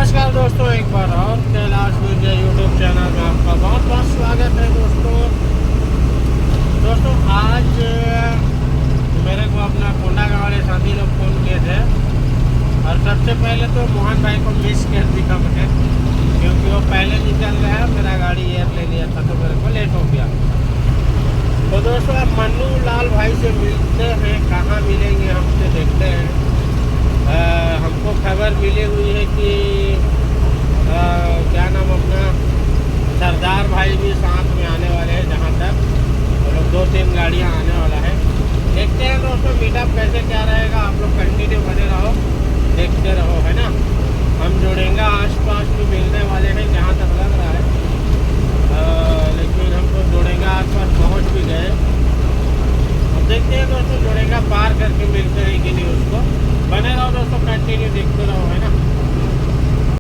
नमस्कार दोस्तों, एक बार और कैलाश विजय यूट्यूब चैनल में आपका बहुत बहुत स्वागत है। दोस्तों आज मेरे को अपना कोंडागांव वाले साथी लोग फ़ोन किए थे और सबसे पहले तो मोहन भाई को मिस कर दिखा मैंने, क्योंकि वो पहले निकल गया, मेरा गाड़ी एयर ले लिया था तो मेरे को लेट हो गया। तो दोस्तों अब मन्नू लाल भाई से मिलते हैं, कहाँ मिलेंगे हमसे देखते हैं। हमको खबर मिली हुई है कि क्या नाम अपना सरदार भाई भी साथ में आने वाले हैं, जहाँ तक वो लोग 2-3 गाड़ियाँ आने वाला है। देखते हैं दोस्तों मीटअप कैसे क्या रहेगा, आप लोग कंटिन्यू बने रहो, देखते रहो, है ना। हम जोड़ेंगे आसपास भी मिलने वाले हैं जहाँ तक लग रहा है, लेकिन हम तो जोड़ेंगे आसपास पहुँच भी गए। अब देखते हैं दोस्तों जोड़ेंगे पार करके मिलते हैं कि नहीं, उसको बने रहो दोस्तों, कंटिन्यू